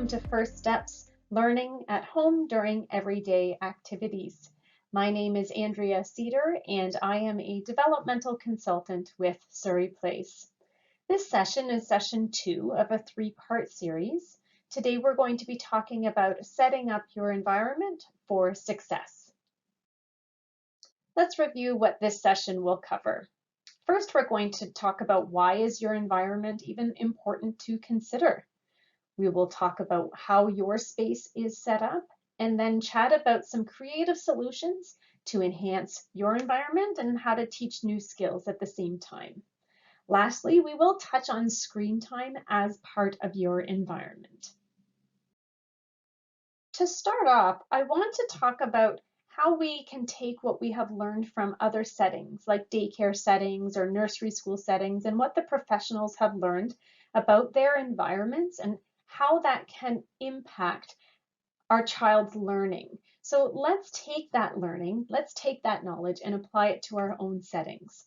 welcome to First Steps, Learning at Home During Everyday Activities. My name is Andrea Cedar and I am a developmental consultant with Surrey Place. This session is session 2 of a 3-part series. Today we're going to be talking about setting up your environment for success. Let's review what this session will cover. First, we're going to talk about why is your environment even important to consider. We will talk about how your space is set up and then chat about some creative solutions to enhance your environment and how to teach new skills at the same time. Lastly, we will touch on screen time as part of your environment. To start off, I want to talk about how we can take what we have learned from other settings like daycare settings or nursery school settings and what the professionals have learned about their environments and how that can impact our child's learning. So let's take that learning, let's take that knowledge and apply it to our own settings.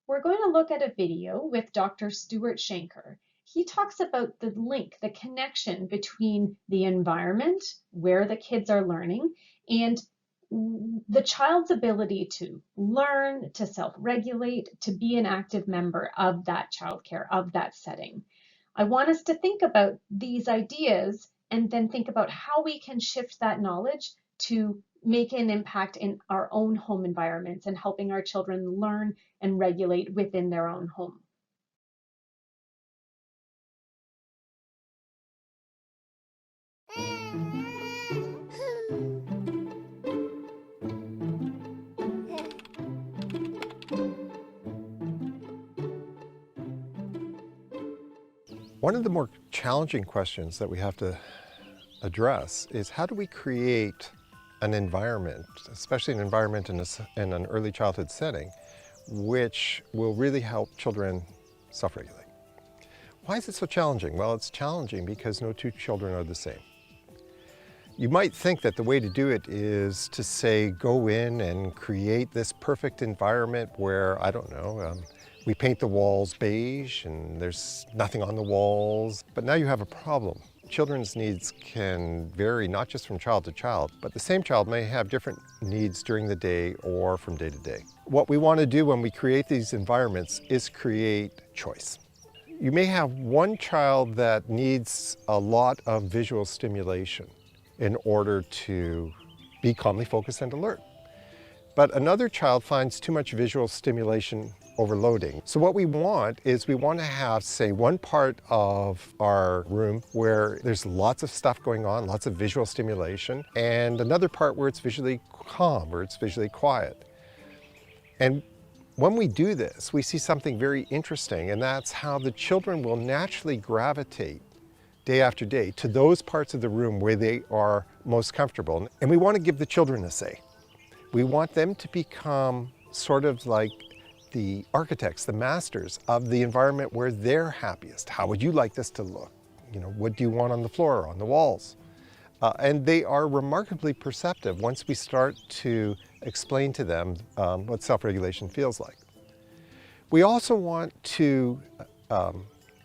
We're going to look at a video with Dr. Stuart Shanker. He talks about the link, the connection between the environment where the kids are learning and the child's ability to learn, to self-regulate, to be an active member of that childcare, of that setting. I want us to think about these ideas and then think about how we can shift that knowledge to make an impact in our own home environments and helping our children learn and regulate within their own home. One of the more challenging questions that we have to address is how do we create an environment, especially an environment in an early childhood setting, which will really help children self-regulate. Why is it so challenging? Well, it's challenging because no two children are the same. You might think that the way to do it is to say, go in and create this perfect environment where, I don't know, we paint the walls beige and there's nothing on the walls. But now you have a problem. Children's needs can vary not just from child to child, but the same child may have different needs during the day or from day to day. What we want to do when we create these environments is create choice. You may have one child that needs a lot of visual stimulation in order to be calmly focused and alert. But another child finds too much visual stimulation overloading. So what we want is we want to have, say, one part of our room where there's lots of stuff going on, lots of visual stimulation, and another part where it's visually calm, where it's visually quiet. And when we do this, we see something very interesting, and that's how the children will naturally gravitate day after day to those parts of the room where they are most comfortable. And we want to give the children a say. We want them to become sort of like the architects, the masters of the environment where they're happiest. How would you like this to look? You know, what do you want on the floor or on the walls? And they are remarkably perceptive once we start to explain to them what self-regulation feels like. We also want to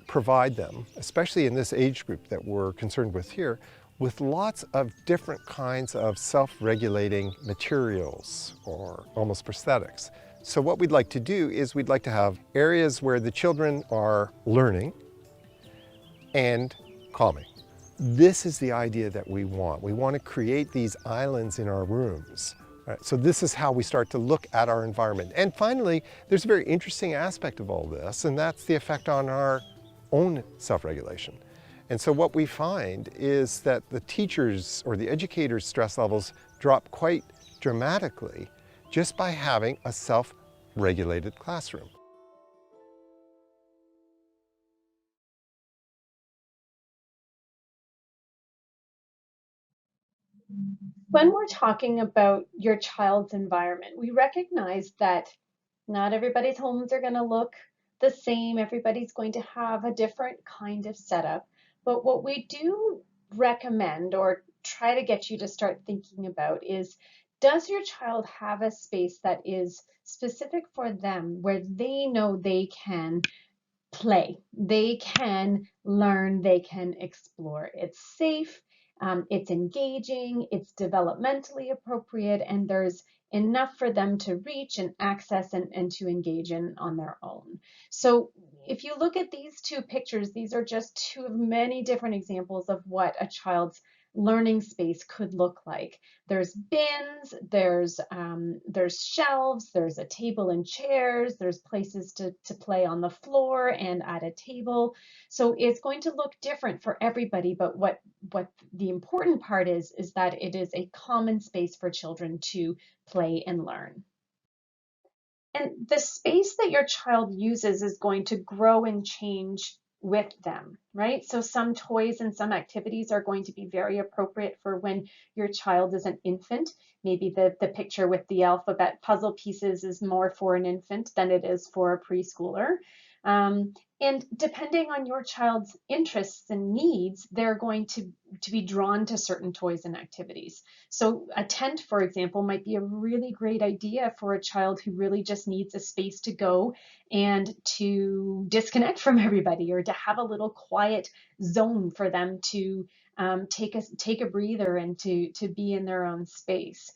provide them, especially in this age group that we're concerned with here, with lots of different kinds of self-regulating materials or almost prosthetics. So what we'd like to do is we'd like to have areas where the children are learning and calming. This is the idea that we want. We want to create these islands in our rooms. Right? So this is how we start to look at our environment. And finally, there's a very interesting aspect of all this, and that's the effect on our own self-regulation. And so what we find is that the teachers or the educators' stress levels drop quite dramatically just by having a self-regulated classroom. When we're talking about your child's environment, we recognize that not everybody's homes are going to look the same. Everybody's going to have a different kind of setup. But what we do recommend or try to get you to start thinking about is, does your child have a space that is specific for them where they know they can play. They can learn, they can explore. It's safe, it's engaging, it's developmentally appropriate, and there's enough for them to reach and access and to engage in on their own. So if you look at these two pictures, these are just two of many different examples of what a child's learning space could look like. There's bins, there's shelves, there's a table and chairs, there's places to play on the floor and at a table. So it's going to look different for everybody, but what the important part is that it is a common space for children to play and learn. And the space that your child uses is going to grow and change with them, right? So some toys and some activities are going to be very appropriate for when your child is an infant. Maybe the picture with the alphabet puzzle pieces is more for an infant than it is for a preschooler. Um, and depending on your child's interests and needs, they're going to be drawn to certain toys and activities. So a tent, for example, might be a really great idea for a child who really just needs a space to go and to disconnect from everybody, or to have a little quiet zone for them to take a breather and to be in their own space.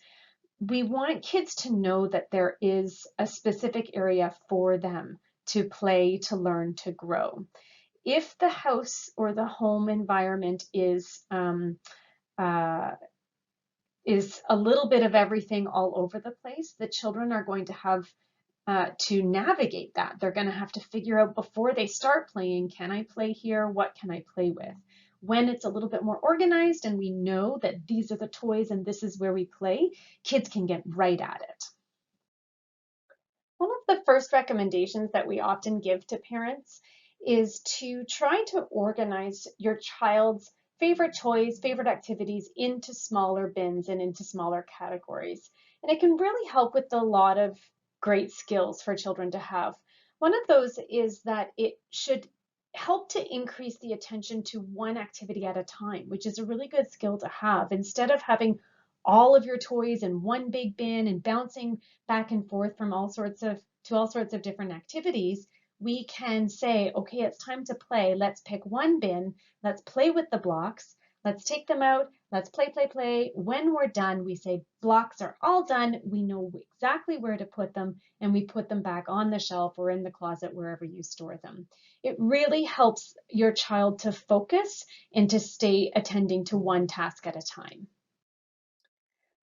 We want kids to know that there is a specific area for them to play, to learn, to grow. If the house or the home environment uh, is a little bit of everything all over the place, the children are going to have to navigate that. They're going to have to figure out before they start playing, can I play here? What can I play with? When it's a little bit more organized and we know that these are the toys and this is where we play, kids can get right at it. One of the first recommendations that we often give to parents is to try to organize your child's favorite toys, favorite activities into smaller bins and into smaller categories. And it can really help with a lot of great skills for children to have. One of those is that it should help to increase the attention to one activity at a time, which is a really good skill to have. Instead of having all of your toys in one big bin and bouncing back and forth from all sorts of different activities, we can say, okay, it's time to play. Let's pick one bin. Let's play with the blocks. Let's take them out. Let's play, play, play. When we're done, we say blocks are all done. We know exactly where to put them, and we put them back on the shelf or in the closet, wherever you store them. It really helps your child to focus and to stay attending to one task at a time.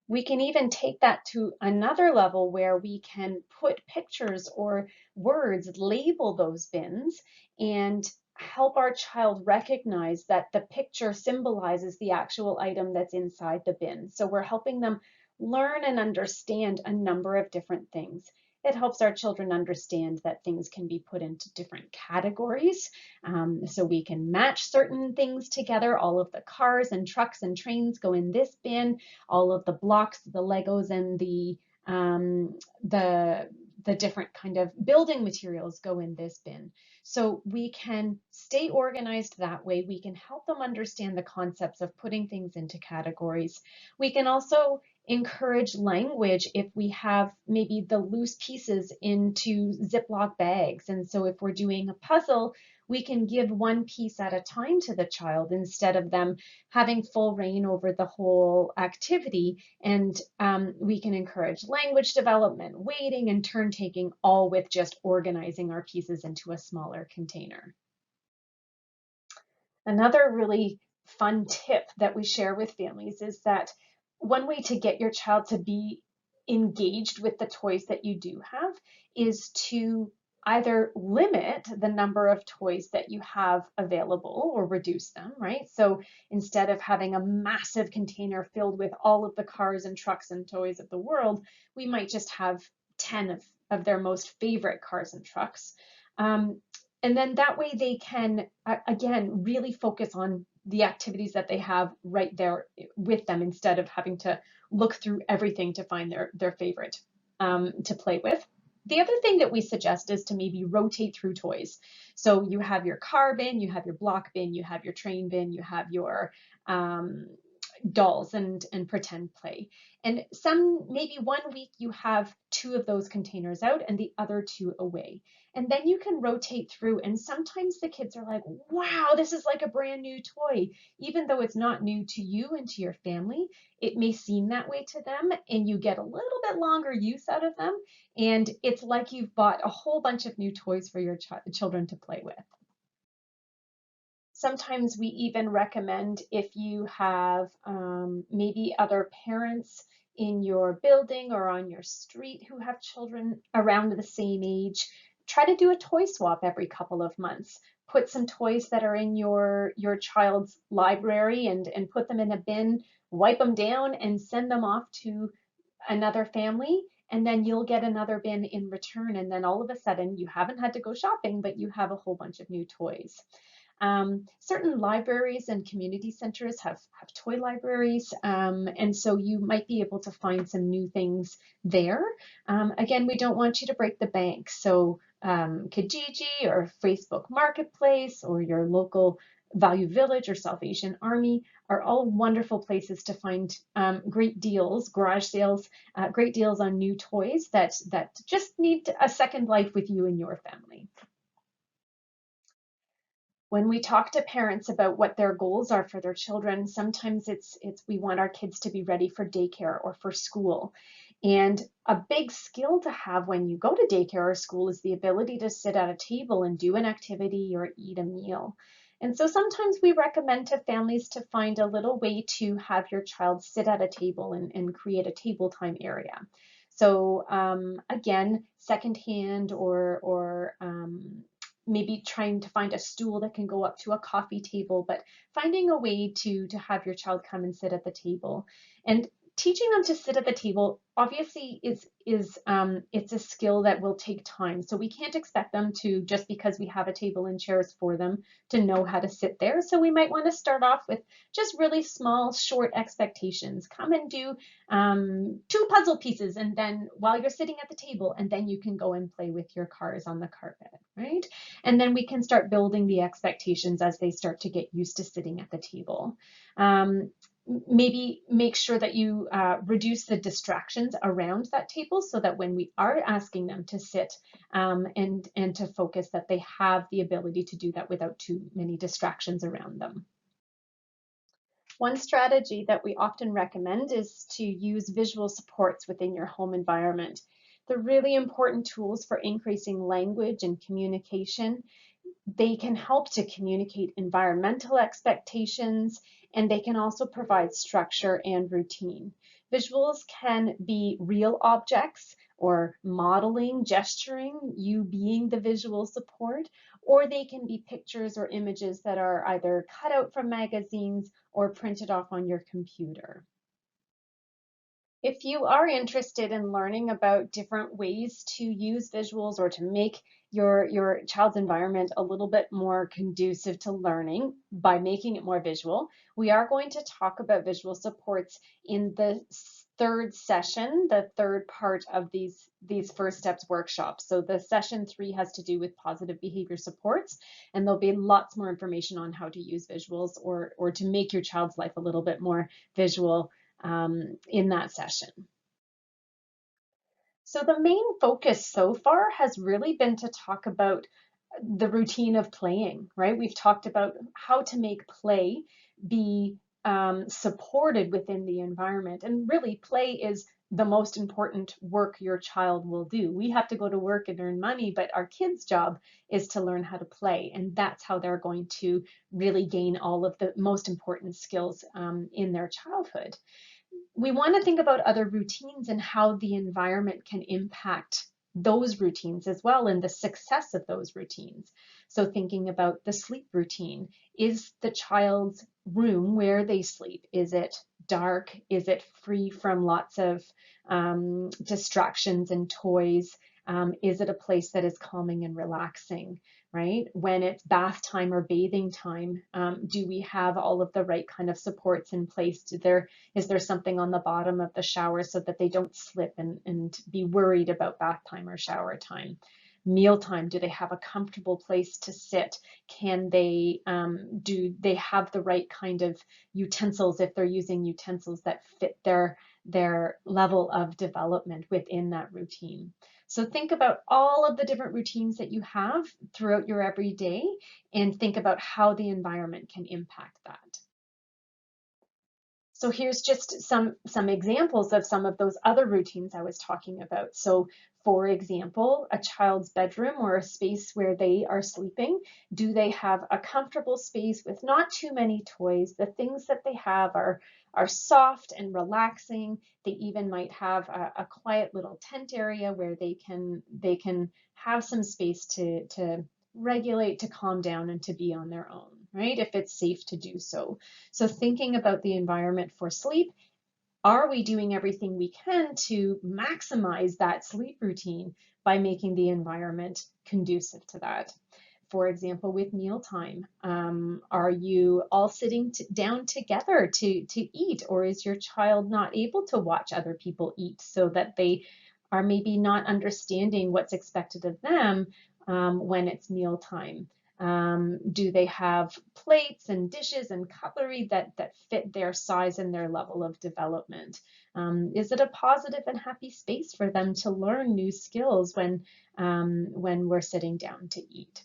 We can even take that to another level where we can put pictures or words, label those bins, and help our child recognize that the picture symbolizes the actual item that's inside the bin. So we're helping them learn and understand a number of different things. It helps our children understand that things can be put into different categories. So we can match certain things together. All of the cars and trucks and trains go in this bin. All of the blocks, the Legos, and um, the the different kind of building materials go in this bin. So we can stay organized that way. We can help them understand the concepts of putting things into categories. We can also encourage language if we have maybe the loose pieces into Ziploc bags. And so if we're doing a puzzle, we can give one piece at a time to the child instead of them having full reign over the whole activity. And we can encourage language development, waiting, and turn taking, all with just organizing our pieces into a smaller container. Another really fun tip that we share with families is that one way to get your child to be engaged with the toys that you do have is to either limit the number of toys that you have available or reduce them, right? So instead of having a massive container filled with all of the cars and trucks and toys of the world, we might just have 10 of their most favorite cars and trucks. Um, and then that way they can, again, really focus on the activities that they have right there with them instead of having to look through everything to find their favorite to play with. The other thing that we suggest is to maybe rotate through toys. So you have your car bin, you have your block bin, you have your train bin, you have your dolls and pretend play. And maybe one week you have two of those containers out and the other two away. And then you can rotate through. And sometimes the kids are like, wow, this is like a brand new toy. Even though it's not new to you and to your family, it may seem that way to them. And you get a little bit longer use out of them. And it's like you've bought a whole bunch of new toys for your children to play with. Sometimes we even recommend, if you have maybe other parents in your building or on your street who have children around the same age, try to do a toy swap every couple of months. Put some toys that are in your child's library and put them in a bin, wipe them down and send them off to another family, and then you'll get another bin in return. And then all of a sudden you haven't had to go shopping, but you have a whole bunch of new toys. Certain libraries and community centers have toy libraries, and so you might be able to find some new things there. Again, we don't want you to break the bank, so Kijiji or Facebook Marketplace or your local Value Village or Salvation Army are all wonderful places to find great deals, garage sales, great deals on new toys that just need a second life with you and your family. When we talk to parents about what their goals are for their children, sometimes it's we want our kids to be ready for daycare or for school. And a big skill to have when you go to daycare or school is the ability to sit at a table and do an activity or eat a meal. And so sometimes we recommend to families to find a little way to have your child sit at a table and create a table time area. So again, secondhand or maybe trying to find a stool that can go up to a coffee table, but finding a way to have your child come and sit at the table. And teaching them to sit at the table obviously is it's a skill that will take time. So we can't expect them to, just because we have a table and chairs for them, to know how to sit there. So we might want to start off with just really small, short expectations. Come and do 2 puzzle pieces, and then while you're sitting at the table, and then you can go and play with your cars on the carpet, right? And then we can start building the expectations as they start to get used to sitting at the table. Maybe make sure that you reduce the distractions around that table so that when we are asking them to sit and to focus, that they have the ability to do that without too many distractions around them. One strategy that we often recommend is to use visual supports within your home environment. They're really important tools for increasing language and communication. They can help to communicate environmental expectations, and they can also provide structure and routine. Visuals can be real objects or modeling, gesturing, you being the visual support, or they can be pictures or images that are either cut out from magazines or printed off on your computer. If you are interested in learning about different ways to use visuals or to make your child's environment a little bit more conducive to learning by making it more visual, we are going to talk about visual supports in the third session, the third part of these First Steps workshops. So the session 3 has to do with positive behavior supports, and there'll be lots more information on how to use visuals or to make your child's life a little bit more visual in that session. So the main focus so far has really been to talk about the routine of playing, right? We've talked about how to make play be supported within the environment. And really, play is the most important work your child will do. We have to go to work and earn money, but our kids' job is to learn how to play. And that's how they're going to really gain all of the most important skills in their childhood. We want to think about other routines and how the environment can impact those routines as well and the success of those routines. So thinking about the sleep routine, is the child's room where they sleep, is it dark? Is it free from lots of distractions and toys? Is it a place that is calming and relaxing, right? When it's bath time or bathing time, do we have all of the right kind of supports in place? Is there something on the bottom of the shower so that they don't slip and be worried about bath time or shower time? Mealtime, do they have a comfortable place to sit? Can they, do they have the right kind of utensils if they're using utensils that fit their level of development within that routine? So think about all of the different routines that you have throughout your everyday and think about how the environment can impact that. So here's just some examples of some of those other routines I was talking about. So for example, a child's bedroom or a space where they are sleeping, do they have a comfortable space with not too many toys? The things that they have are soft and relaxing. They even might have a quiet little tent area where they can have some space to regulate, to calm down, and to be on their own, right? If it's safe to do so. So thinking about the environment for sleep, are we doing everything we can to maximize that sleep routine by making the environment conducive to that? For example, with mealtime, are you all sitting down together to eat, or is your child not able to watch other people eat so that they are maybe not understanding what's expected of them when it's mealtime? Do they have plates and dishes and cutlery that fit their size and their level of development? Is it a positive and happy space for them to learn new skills when we're sitting down to eat?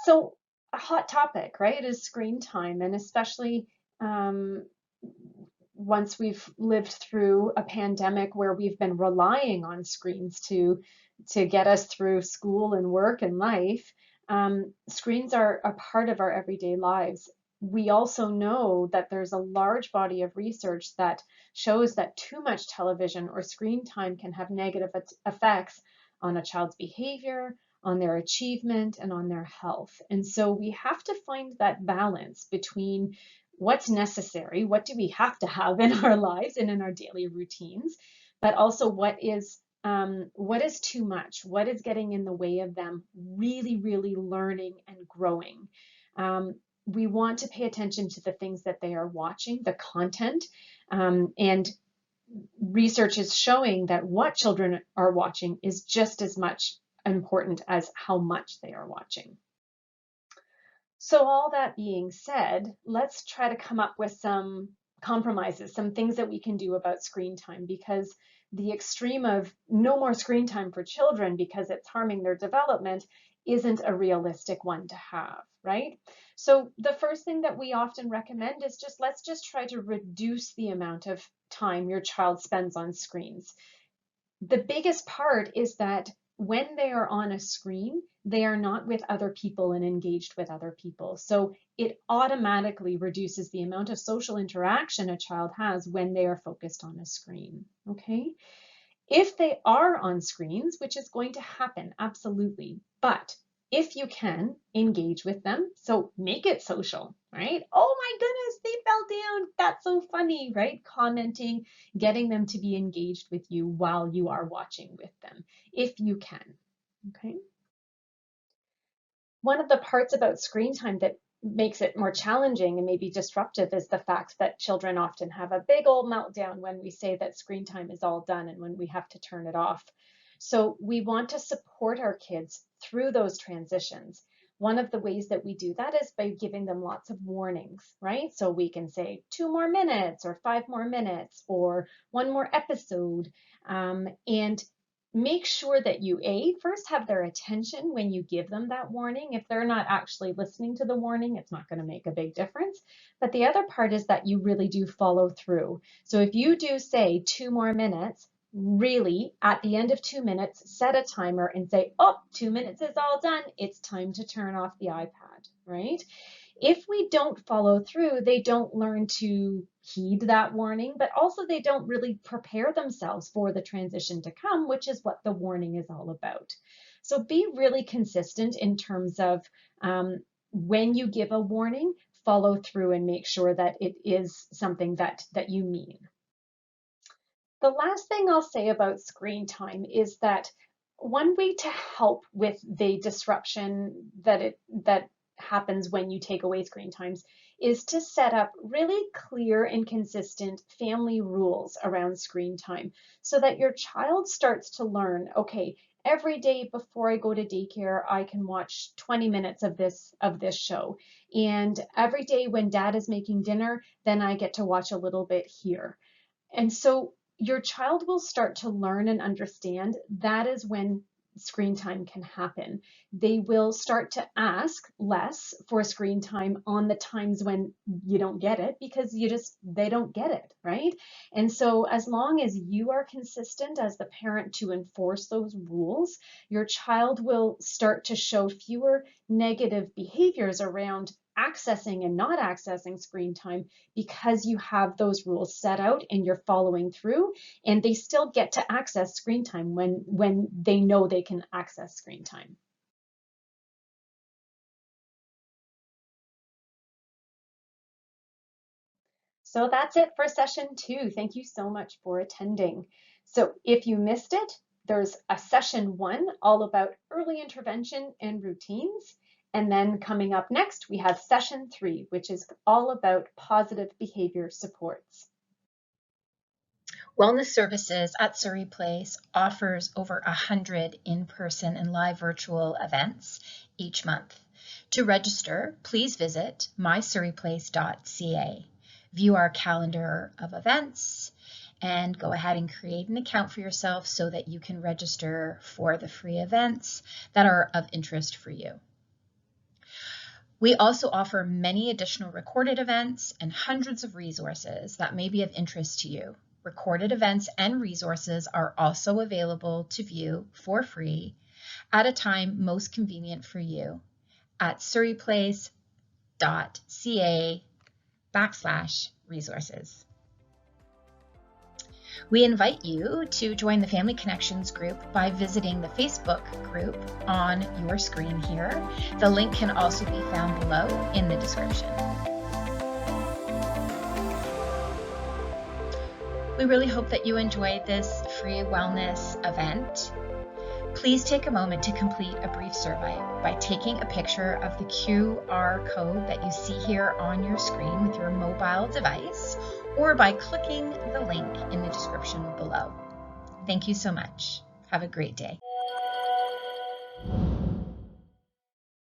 So a hot topic, right, is screen time, and especially um, once we've lived through a pandemic where we've been relying on screens to get us through school and work and life. Screens are a part of our everyday lives. We also know that there's a large body of research that shows that too much television or screen time can have negative effects on a child's behavior, on their achievement, and on their health. And so we have to find that balance between what's necessary, what do we have to have in our lives and in our daily routines, but also what is too much, what is getting in the way of them really, really learning and growing. We want to pay attention to the things that they are watching, the content, and research is showing that what children are watching is just as much important as how much they are watching. So all that being said, let's try to come up with some compromises, some things that we can do about screen time, because the extreme of no more screen time for children because it's harming their development isn't a realistic one to have, right? So the first thing that we often recommend is let's just try to reduce the amount of time your child spends on screens. The biggest part is that when they are on a screen, they are not with other people and engaged with other people. So it automatically reduces the amount of social interaction a child has when they are focused on a screen, okay? If they are on screens, which is going to happen, absolutely, but if you can engage with them, so make it social, right? Oh my goodness, they fell down. That's so funny, right? Commenting, getting them to be engaged with you while you are watching with them, if you can, okay? One of the parts about screen time that makes it more challenging and maybe disruptive is the fact that children often have a big old meltdown when we say that screen time is all done and when we have to turn it off. So we want to support our kids through those transitions. One of the ways that we do that is by giving them lots of warnings, right? So we can say 2 more minutes or 5 more minutes or 1 more episode. And make sure that you first have their attention when you give them that warning. If they're not actually listening to the warning, it's not going to make a big difference. But the other part is that you really do follow through. So if you do say 2 more minutes, really at the end of 2 minutes, set a timer and say, oh, 2 minutes is all done. It's time to turn off the iPad, right? If we don't follow through, they don't learn to heed that warning, but also they don't really prepare themselves for the transition to come, which is what the warning is all about. So be really consistent in terms of when you give a warning, follow through and make sure that it is something that you mean. The last thing I'll say about screen time is that one way to help with the disruption that happens when you take away screen times is to set up really clear and consistent family rules around screen time so that your child starts to learn, okay, every day before I go to daycare, I can watch 20 minutes of this show. And every day when dad is making dinner, then I get to watch a little bit here. And so your child will start to learn and understand that is when screen time can happen. They will start to ask less for screen time on the times when you don't get it because they don't get it, right? And so as long as you are consistent as the parent to enforce those rules, your child will start to show fewer negative behaviors around accessing and not accessing screen time because you have those rules set out and you're following through, and they still get to access screen time when they know they can access screen time. So that's it for session 2. Thank you so much for attending. So if you missed it, there's a session 1 all about early intervention and routines. And then coming up next, we have session 3, which is all about positive behavior supports. Wellness Services at Surrey Place offers over 100 in-person and live virtual events each month. To register, please visit mysurreyplace.ca. View our calendar of events and go ahead and create an account for yourself so that you can register for the free events that are of interest for you. We also offer many additional recorded events and hundreds of resources that may be of interest to you. Recorded events and resources are also available to view for free at a time most convenient for you at surreyplace.ca/resources. We invite you to join the Family Connections group by visiting the Facebook group on your screen here. The link can also be found below in the description. We really hope that you enjoyed this free wellness event. Please take a moment to complete a brief survey by taking a picture of the QR code that you see here on your screen with your mobile device, or by clicking the link in the description below. Thank you so much. Have a great day.